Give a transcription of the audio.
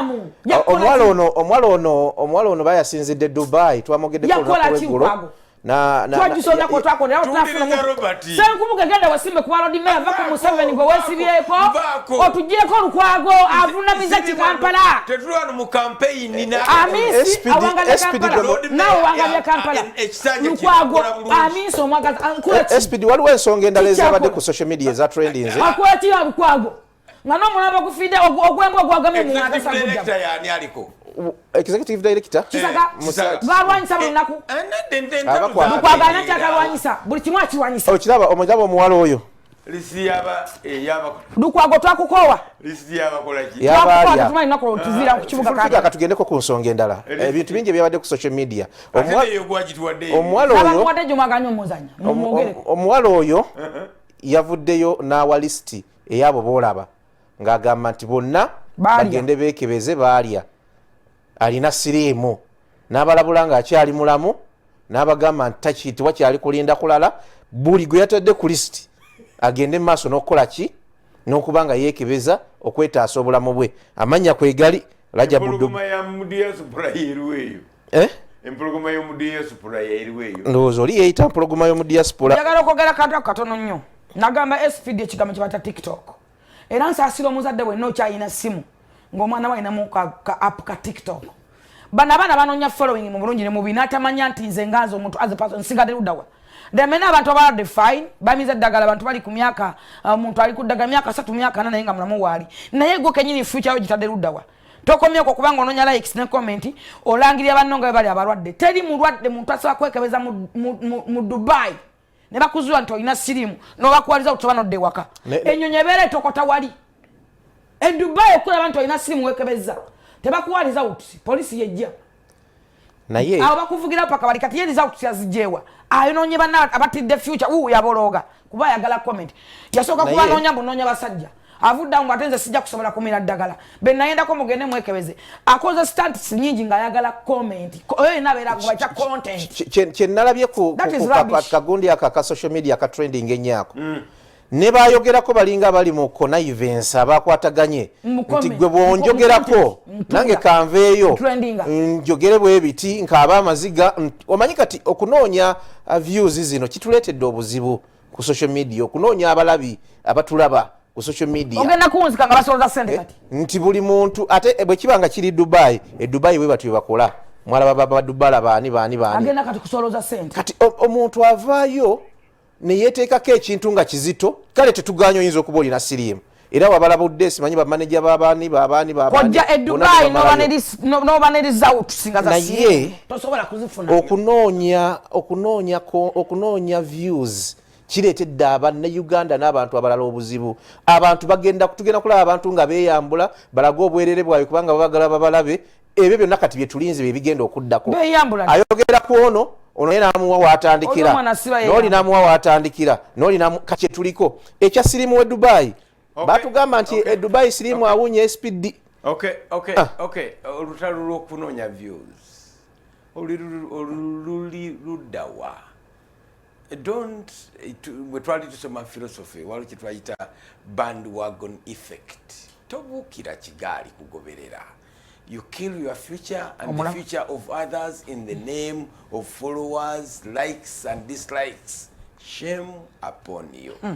Musiramu. Omuwala ono bayasinzidde Dubai twamogedde ko Yakola na twajusonda ko twakona era tunafuna senkumuke genda wasimbe kwa Lord Mayor vako mu 7 go wesibyeko otujjeko lukwago avuna bizati Kampala tetulwana mu campaign na amisi awanganya Kampala nawo wanganya Kampala lukwago amisi omwagaza ankula SPD waliwo ensonga endala ezabadde ku social media eza trending akwati lukwago ngano mulaba kufide ogwembo gwagamye mu ngasa kujja yani aliko executive director balwanyisa lunaku lukwagana kyakalwanyisa buli kimu akirwanyisa okiraba omujaba omuwala oyo lisi yaba lukwago twakukowa lisi yaba kolaki yabalya tumanyi nako tuzira ku kibuga kati akatugendeko ku nsonga endala ebintu bingi byabadde ku social media omuwala oyo yavuddeyo n'awa listi eyabo boolaba ng'agamba nti bonna bagende beekebeze baalya alina siriimu n'abalabula ng'akyali mulamu n'abagamba nti takiiti wakyali kulinda kulala buli gwe yatadde ku lisiti agende mu maaso n'okukola ki n'okuba nga yeekebeza okwetaasa obulamu bwe amannya kwegali empologoma y'omu diaspora eriweeyo ndowooza oli yeeyita mpologoma y'omu diaspora njagala okwogera kantu katono nnyo nagamba SPD ekigambo kye bata TikTok era nsaasira omuzadde bwenna okyalina simu ng'omwana we alinamu ka app ka TikTok bano abaana banoonya following mu bulungi ne mubi n'atamanya nti nze nganze omuntu as a person nsigadde luddawa demena abantu abalwadde fine bamiza eddagala abantu bali ku myaka omuntu ali ku ddagala myaka 3 myaka 4 naye nga mulamu waali naye gwe kenyini future yo gitadde luddawa tokomyeko kubanga onoonya likes ne comment olangirira banno nga bali abalwadde teri mulwadde muntu asobola kwekebeza mu Dubai ne bakuzuula nti olina sirimu n'obakuwaliza okutoba nodde waka ennyonyi ebeera etokota wali Dubai okulaba nti olina sirimu wekebeza tebakuwaliza uti polisi yejja naye abo bakuvugira paka bali kati yeriza uti yazijewa ayonoonye banna abatidde future yabologa kuba yagala comment yasooka kuba noonya bunoonya basajja avudda ngo atenze sijja kusobola kumira ddagala benayendako mugende mwekebeze akoze stunts nyingi nga ayagala comment oyo inabeera kubacha content kyenalabye ku kagundi aka social media ka trending enyaako ne bayogerako balinga bali mu connivance abakwataganye nti gwe bwonjogerako nange kanveeyo njogere bwe biti nkaba amaziga omanyi kati okunoonya views zino kituleetedde obuzibu ku social media okunoonya abalabi abatulaba ku social media ogenda kunzika nga basoloza sente kati nti buli muntu ate bwe kibanga kiri Dubai Dubai we batyo bakola mwala baba Dubai baani agenda kati kusoloza sente kati omuntu avaayo ne yeteekako ekintu nga kizito kale tetuganya oyinza okuba olina siriimu era wabalabudde simanyi bamaneja babaani kojja Dubai noba ne result singa za siriimu tosobola kuzifuna okunoonya views kireetedde abanne Uganda n'abantu abalala obuzibu abantu tugenda kulaba abantu nga beeyambula balaga obwerere bwawe kubanga babagala babalabe ebyo byonna kati bye tulinze bye bigenda okuddako ayogera ku ono yenamuwa watandikira n'oli namuwa watandikira n'oli kye tuliko ekya sirimu we Dubai batugamba nti Dubai sirimu awunye SPD olutalo lw'okunoonya views oluli luddawa bwe twali tusoma philosophy waliwo kye twayita bandwagon effect tobuukira kigaali kugoberera. You kill your future and the future of others in the name of followers, likes and dislikes. Shame upon you.